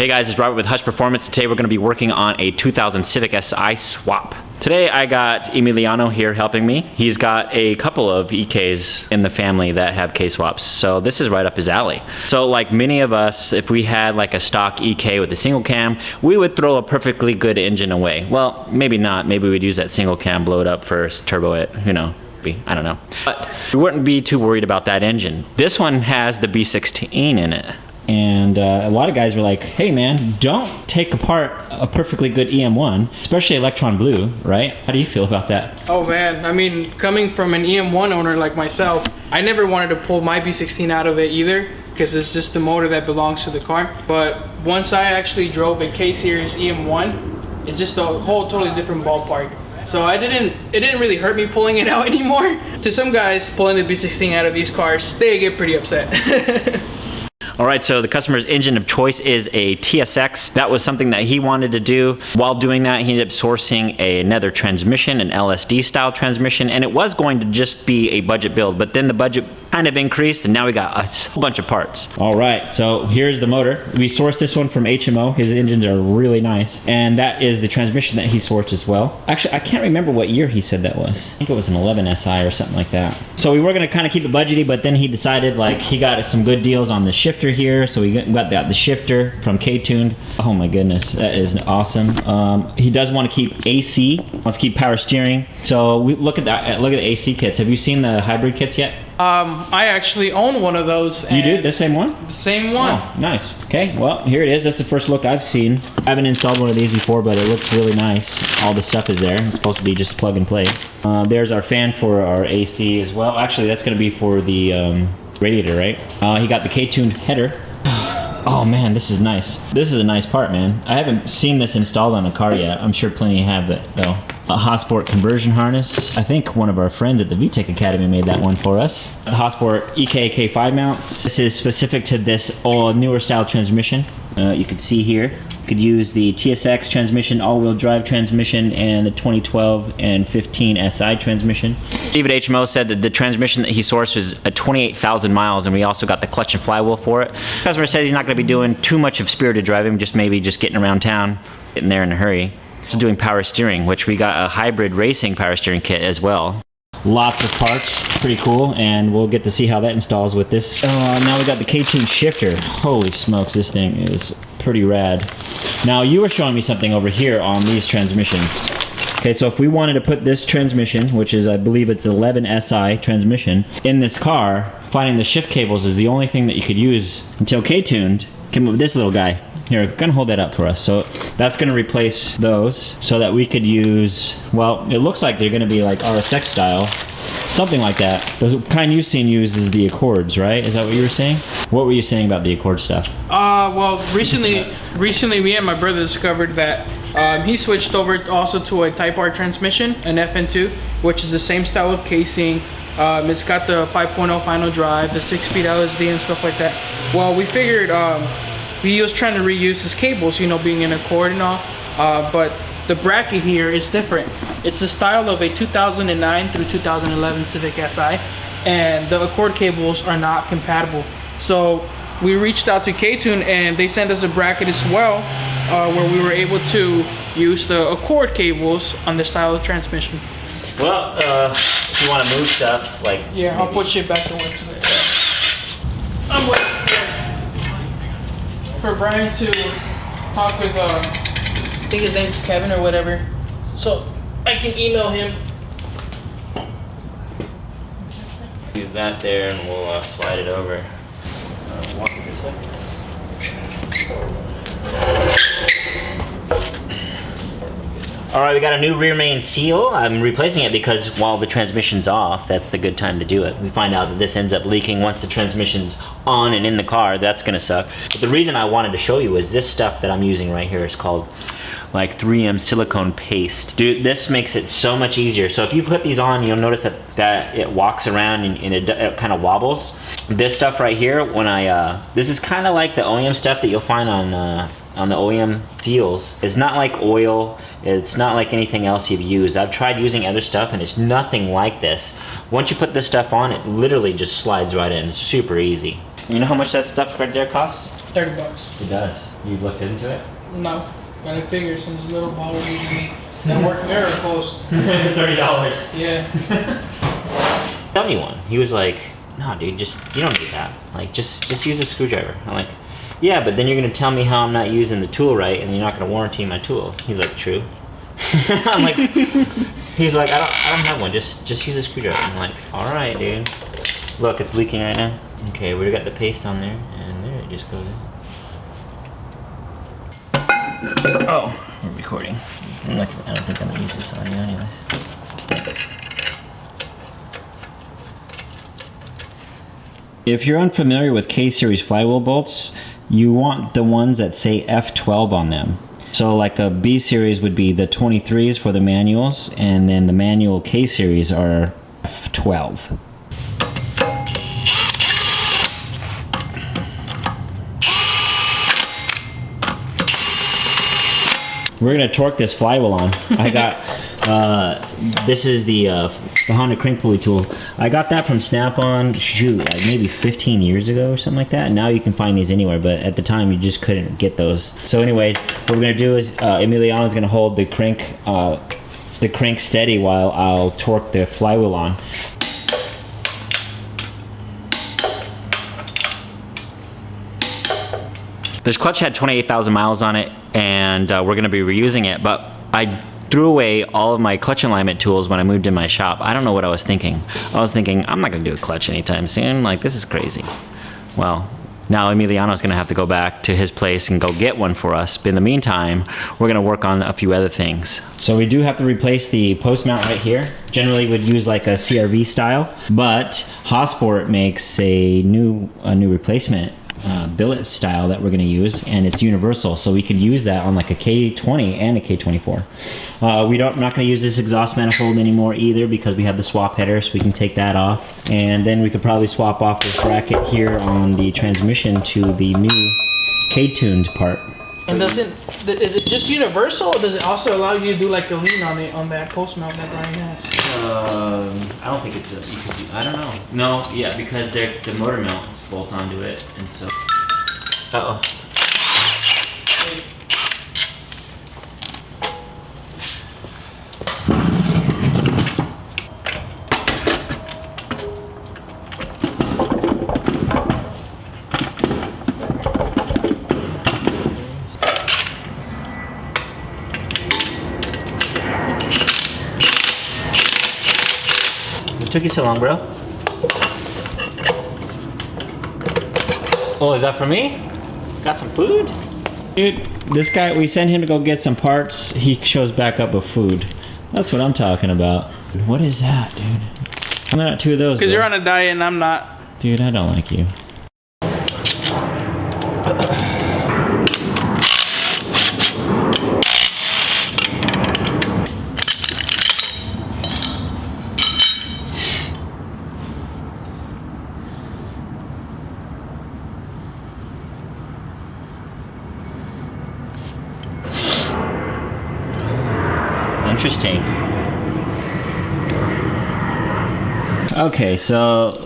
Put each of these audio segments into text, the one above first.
Hey guys, it's Robert with Hush Performance. Today we're going to be working on a 2000 Civic Si swap. Today I got Emiliano here helping me. He's got a couple of EKs in the family that have K-swaps, so this is right up his alley. So like many of us, if we had like a stock EK with a single cam, we would throw a perfectly good engine away. Well, maybe not. Maybe we'd use that single cam, blow it up first, turbo it, you know. I don't know. But we wouldn't be too worried about that engine. This one has the B16 in it. And a lot of guys were like, hey man, don't take apart a perfectly good EM1, especially Electron Blue, right? How do you feel about that? Oh man, I mean, coming from an EM1 owner like myself, I never wanted to pull my B16 out of it either, because it's just the motor that belongs to the car. But once I actually drove a K-Series EM1, it's just a whole totally different ballpark. So it didn't really hurt me pulling it out anymore. To some guys, pulling the B16 out of these cars, they get pretty upset. All right, so the customer's engine of choice is a TSX. That was something that he wanted to do. While doing that, he ended up sourcing another transmission, an LSD style transmission, and it was going to just be a budget build, but then the budget kind of increased, and now we got a whole bunch of parts. All right, so here's the motor. We sourced this one from HMO. His engines are really nice, and that is the transmission that he sourced as well. Actually, I can't remember what year he said that was. I think it was an 11 SI or something like that. So we were gonna kind of keep it budgety, but then he decided like he got some good deals on the shifter here, so we got the shifter from K-Tuned. Oh my goodness, that is awesome. He does want to keep AC, wants to keep power steering. So we look at that. Look at the AC kits. Have you seen the hybrid kits yet? I actually own one of those. You do? The same one? The same one. Oh, nice. Okay, well, here it is. That's the first look I've seen. I haven't installed one of these before, but it looks really nice. All the stuff is there. It's supposed to be just plug and play. There's our fan for our AC as well. Actually, that's going to be for the radiator, right? He got the K-Tuned header. Oh man, this is nice. This is a nice part, man. I haven't seen this installed on a car yet. I'm sure plenty have it though. A Hosport conversion harness. I think one of our friends at the VTech Academy made that one for us. The Hosport K5 mounts. This is specific to this newer style transmission. You can see here. You could use the TSX transmission, all-wheel drive transmission, and the 2012 and 15 SI transmission. David HMO said that the transmission that he sourced was at 28,000 miles, and we also got the clutch and flywheel for it. The customer says he's not going to be doing too much of spirited driving, just maybe just getting around town, getting there in a hurry. Also doing power steering, which we got a hybrid racing power steering kit as well. Lots of parts, pretty cool, and we'll get to see how that installs with this. Now we got the K-Tuned shifter. Holy smokes, this thing is pretty rad. Now you were showing me something over here on these transmissions. Okay, so if we wanted to put this transmission, which is I believe it's 11 SI transmission, in this car, finding the shift cables is the only thing that you could use until K-Tuned came up with this little guy. Here, gonna hold that up for us. So that's gonna replace those so that we could use, well, it looks like they're gonna be like RSX style, something like that. The kind you've seen uses the Accords, right? Is that what you were saying? What were you saying about the Accord stuff? Well, recently me and my brother discovered that he switched over also to a Type R transmission, an FN2, which is the same style of casing. It's got the 5.0 final drive, the 6-speed LSD and stuff like that. Well, we figured he was trying to reuse his cables, you know, being an Accord and all, but the bracket here is different. It's the style of a 2009 through 2011 Civic Si, and the Accord cables are not compatible. So we reached out to K-Tune and they sent us a bracket as well, where we were able to use the Accord cables on the style of transmission. Well, if you want to move stuff, like... Yeah, maybe. I'll push it back to work today. I'm waiting for Brian to talk with, I think his name's Kevin or whatever, so I can email him. Do that there and we'll slide it over. Walk it this way. Alright, we got a new rear main seal. I'm replacing it because while the transmission's off, that's the good time to do it. We find out that this ends up leaking once the transmission's on and in the car. That's gonna suck. But the reason I wanted to show you is this stuff that I'm using right here is called like 3M silicone paste. Dude, this makes it so much easier. So if you put these on, you'll notice that it walks around and it kind of wobbles. This stuff right here, when this is kind of like the OEM stuff that you'll find on the OEM seals. It's not like oil, it's not like anything else you've used. I've tried using other stuff and it's nothing like this. Once you put this stuff on, it literally just slides right in. It's super easy. You know how much that stuff right there costs? $30. It does. You've looked into it? No. Gotta figure since little bottles usually that work miracles. $30. Yeah. Tell me one. He was like, no, dude, just you don't need that. Like, just use a screwdriver. I'm like, yeah, but then you're gonna tell me how I'm not using the tool right, and you're not gonna warranty my tool. He's like, true. I'm like, he's like, I don't have one. Just use a screwdriver. I'm like, all right, dude. Look, it's leaking right now. Okay, we got the paste on there, and there it just goes in. Oh, we're recording. I don't think I'm gonna use this audio anyways. Thanks. If you're unfamiliar with K-series flywheel bolts, you want the ones that say F12 on them. So like a B-series would be the 23s for the manuals, and then the manual K-series are F12. We're gonna torque this flywheel on. I got, this is the Honda crank pulley tool. I got that from Snap-on, shoot, like maybe 15 years ago or something like that. Now you can find these anywhere, but at the time you just couldn't get those. So anyways, what we're gonna do is Emiliano's gonna hold the crank steady while I'll torque the flywheel on. This clutch had 28,000 miles on it, and we're going to be reusing it, but I threw away all of my clutch alignment tools when I moved in my shop. I don't know what I was thinking. I was thinking, I'm not going to do a clutch anytime soon. Like, this is crazy. Well, now Emiliano's going to have to go back to his place and go get one for us. But in the meantime, we're going to work on a few other things. So we do have to replace the post mount right here. Generally would use like a CRV style, but Hossport makes a new replacement billet style that we're going to use, and it's universal, so we could use that on like a K20 and a K24. We're not going to use this exhaust manifold anymore either, because we have the swap header, so we can take that off, and then we could probably swap off this bracket here on the transmission to the new K-tuned part. And is it just universal, or does it also allow you to do like a lean on it on that post mount that Brian has? I don't think it's I don't know. No, yeah, because the motor mount bolts onto it, and so. Uh-oh. Took you so long, bro? Oh, is that for me? Got some food? Dude, this guy, we sent him to go get some parts. He shows back up with food. That's what I'm talking about. What is that, dude? I'm not two of those. Because you're on a diet and I'm not. Dude, I don't like you. Interesting. Okay, so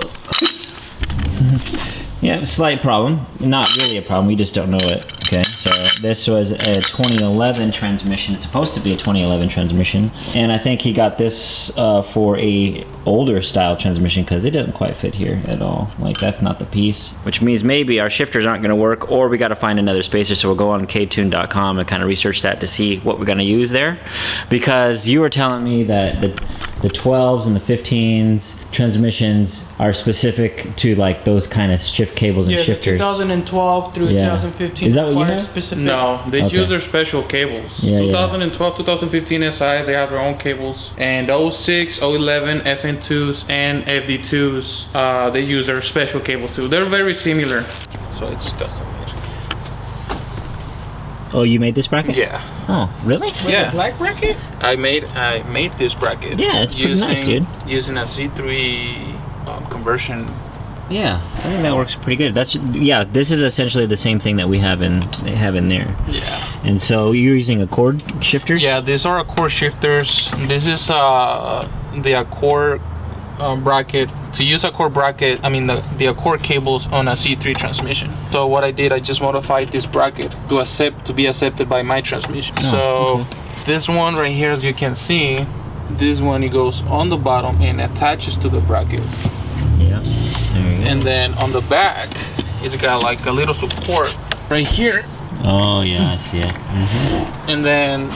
yeah, slight problem. Not really a problem, we just don't know it. Okay, so this was a 2011 transmission. It's supposed to be a 2011 transmission, and I think he got this for a older style transmission because it doesn't quite fit here at all. Like, that's not the piece. Which means maybe our shifters aren't going to work, or we got to find another spacer. So we'll go on ktune.com and kind of research that to see what we're going to use there, because you were telling me that the 12s and the 15s transmissions are specific to like those kind of shift cables and shifters. 2012 through 2015. Is that what you have? Specific. No, they use their special cables. Yeah, 2012, 2015 SIs, they have their own cables. And 06, 011 FN2s and FD2s, they use their special cables too. They're very similar. So it's custom made. Oh, you made this bracket? Yeah. Oh, really? Yeah. Black bracket? I made this bracket. Yeah, it's pretty nice, dude. Using a Z3 conversion. Yeah, I think that works pretty good. This is essentially the same thing that we have in there. Yeah. And so you're using Accord shifters? Yeah, these are Accord shifters. This is the Accord bracket, to use a core bracket, I mean the Accord cables on a C3 transmission. So what I did, I just modified this bracket to be accepted by my transmission. So this one right here, as you can see, this one, it goes on the bottom and attaches to the bracket. Yeah. There you go. And then on the back, it's got like a little support right here. Oh yeah, I see it. And then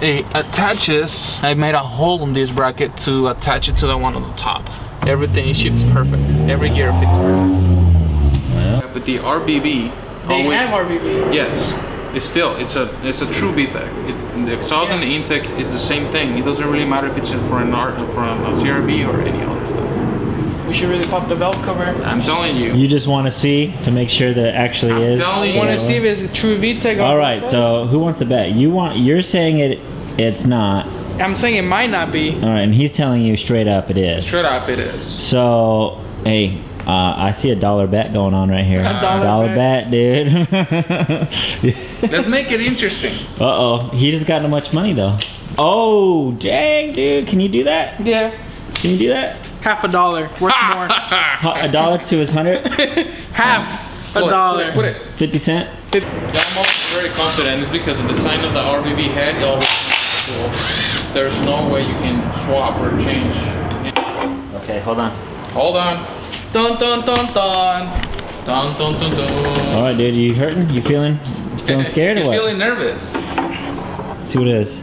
it attaches. I made a hole in this bracket to attach it to the one on the top. Everything ships perfect. Every gear fits perfect. Well, But the RBB, They have RBB. yes, it's a true VTEC. The exhaust and the intake is the same thing. It doesn't really matter if it's from a CRB or any other stuff. We should really pop the belt cover. I'm telling you. you just want to see to make sure that it actually is. telling I you. want to see if it's a true VTEC. All right, so who wants to bet? You're saying it's not. I'm saying it might not be. All right, and he's telling you straight up it is. Straight up, it is. So, hey, I see a dollar bet going on right here. A dollar bet, dude. Let's make it interesting. Uh-oh, he just got no much money though. Oh, dang, dude, can you do that? Yeah. Can you do that? $50 worth more. A dollar to his 100? Half a dollar. Put it. 50 cent? Yeah, I'm also very confident. It's because of the sign of the RBB head. So there's no way you can swap or change. Okay, hold on. Hold on. Dun dun dun dun. Dun, dun, dun, dun. All right, dude, you hurting? You feeling scared or He's what? feeling nervous. See what it is.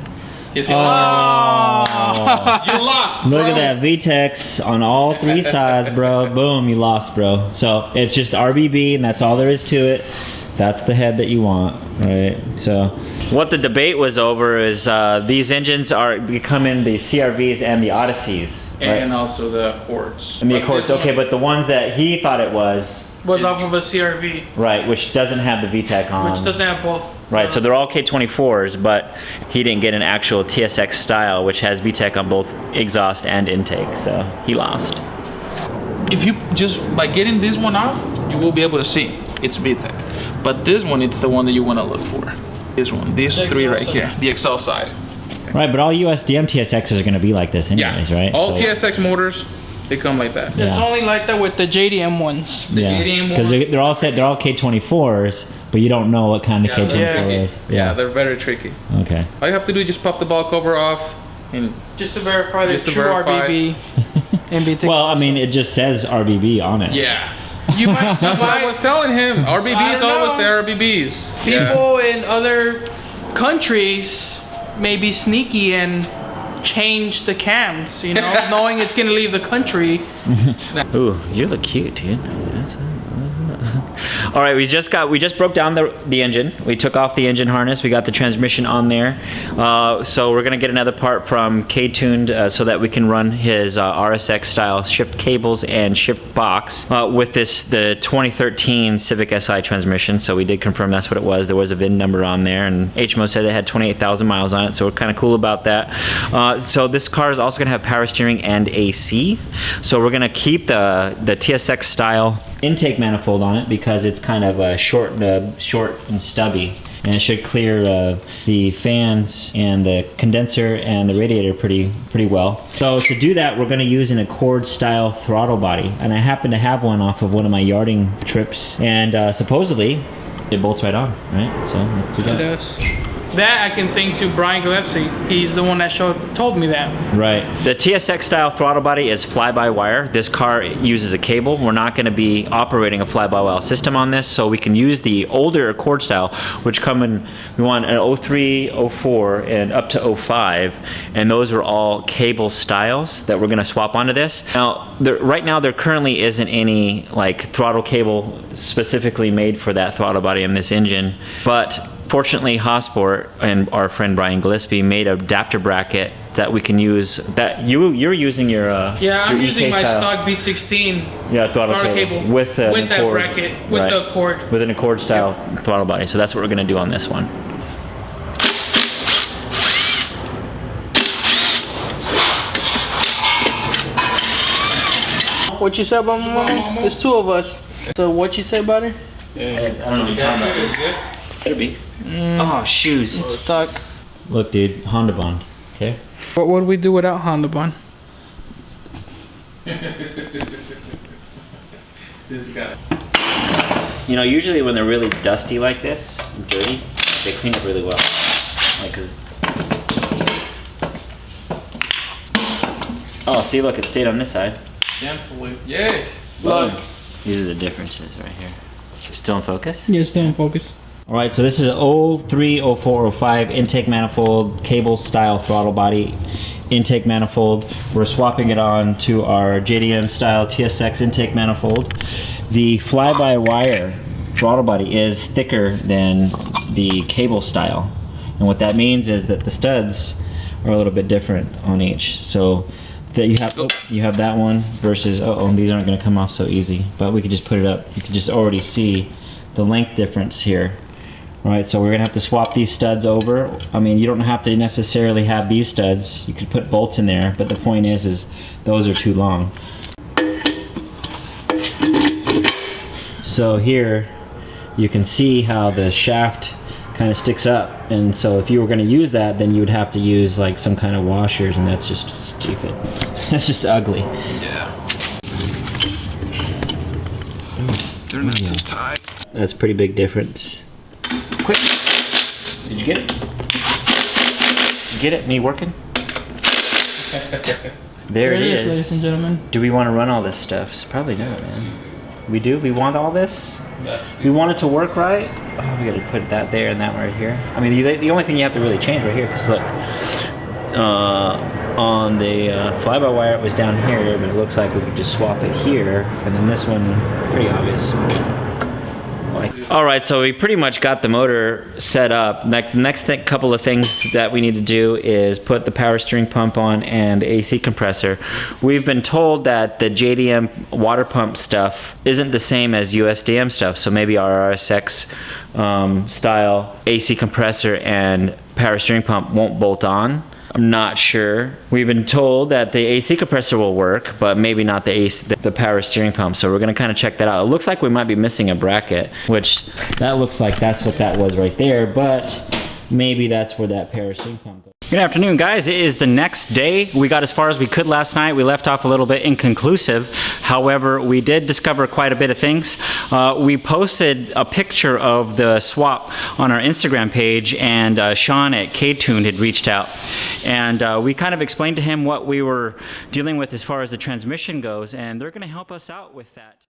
He's feeling Oh. You lost, Look bro. at that VTEX on all three sides, bro. Boom, you lost, bro. So it's just RBB, and that's all there is to it. That's the head that you want, right? So what the debate was over is these engines are becoming the CRVs and the Odysseys, right? And also the Accords. And the But Accords, this okay, one- but the ones that he thought it was, Off of a CRV, right, which doesn't have the VTEC on. which doesn't have both. Right, so they're all K24s, but he didn't get an actual TSX style, which has VTEC on both exhaust and intake, so he lost. If you just, by getting this one off, you will be able to see it's VTEC. But this one, it's the one that you want to look for. This one, these The three right exhaust here, the exhaust side. Right, but all USDM TSXs are going to be like this anyways, right? All So- TSX motors, they come like that. Yeah. It's only like that with the JDM ones. Yeah, JDM because ones. they're all set. They're all K24s, but you don't know what kind of K24 they're is. tricky. Yeah, they're very tricky. Okay. All you have to do is just pop the ball cover off and Just to verify the Just to true verify. RBB and VTEC. Well, I mean, it just says RBB on it. yeah. you might, That's what I was telling him. RBBs don't always know. say RBBs. Yeah. people in other countries may be sneaky and change the cams, you know, knowing it's gonna leave the country. Ooh, you look cute, dude. All right, we just broke down the engine. We took off the engine harness. We got the transmission on there. So we're gonna get another part from K-Tuned so that we can run his RSX style shift cables and shift box with the 2013 Civic Si transmission. So we did confirm that's what it was. There was a VIN number on there, and HMO said they had 28,000 miles on it. So we're kind of cool about that. So this car is also gonna have power steering and AC. So we're gonna keep the TSX style intake manifold on it because it's kind of short and stubby, and it should clear the fans and the condenser and the radiator pretty well. So to do that, we're going to use an Accord style throttle body, and I happen to have one off of one of my yarding trips, and supposedly it bolts right on, right? So let's do It that. does. That I can thank to Brian Gillespie. He's the one that told me that. Right. The TSX style throttle body is fly-by-wire. This car uses a cable. We're not going to be operating a fly-by-wire system on this, so we can use the older Accord style, which come in, we want an 03, 04, and up to 05, and those are all cable styles that we're going to swap onto this. Now, right now there currently isn't any like throttle cable specifically made for that throttle body in this engine, but fortunately, Hossport and our friend Brian Gillespie made an adapter bracket that we can use. That you're using your Yeah, I'm your using EK my style. stock B16 yeah throttle cable with that Accord, bracket, with right, the Accord. with an Accord style throttle body. So that's what we're gonna do on this one. What you said about my mom? There's two of us. So what you say about her? I don't know what you're talking about. It's good. Better be. Oh, shoes. It's stuck. Look, dude, Honda Bond. Okay. What would we do without Honda Bond? This guy. You know, usually when they're really dusty like this, dirty, they clean up really well. Like, cause... Oh, see, look, it stayed on this side. Gently. Yay! Look. These are the differences right here. Still in focus? Yeah, stay in focus. All right, so this is an 03, 04, 05 intake manifold, cable style throttle body intake manifold. We're swapping it on to our JDM style TSX intake manifold. The fly-by-wire throttle body is thicker than the cable style. And what that means is that the studs are a little bit different on each. So that you have that one versus, these aren't gonna come off so easy, but we could just put it up. You can just already see the length difference here. All right, so we're gonna have to swap these studs over. I mean, you don't have to necessarily have these studs. You could put bolts in there, but the point is those are too long. So here, you can see how the shaft kind of sticks up, and so if you were going to use that, then you would have to use like some kind of washers, and that's just stupid. That's just ugly. Yeah. They're not too tight. That's a pretty big difference. Quick! Did you get it? Did you get it? Me working? There it is. Ladies and gentlemen. Do we want to run all this stuff? Probably not, man. We do? We want all this? We want it to work right? Oh, we gotta put that there and that right here. I mean, the only thing you have to really change right here, because look, on the fly-by-wire it was down here, but it looks like we could just swap it here, and then this one, pretty obvious. All right, so we pretty much got the motor set up. Like the next couple of things that we need to do is put the power steering pump on and the AC compressor. We've been told that the JDM water pump stuff isn't the same as USDM stuff, so maybe our RSX style AC compressor and power steering pump won't bolt on. I'm not sure. We've been told that the AC compressor will work, but maybe not the power steering pump. So we're gonna kind of check that out. It looks like we might be missing a bracket, which that looks like that's what that was right there, but maybe that's where that power steering pump goes. Good afternoon, guys. It is the next day. We got as far as we could last night. We left off a little bit inconclusive. However, we did discover quite a bit of things. We posted a picture of the swap on our Instagram page, and Sean at K-Tuned had reached out. And we kind of explained to him what we were dealing with as far as the transmission goes, and they're going to help us out with that.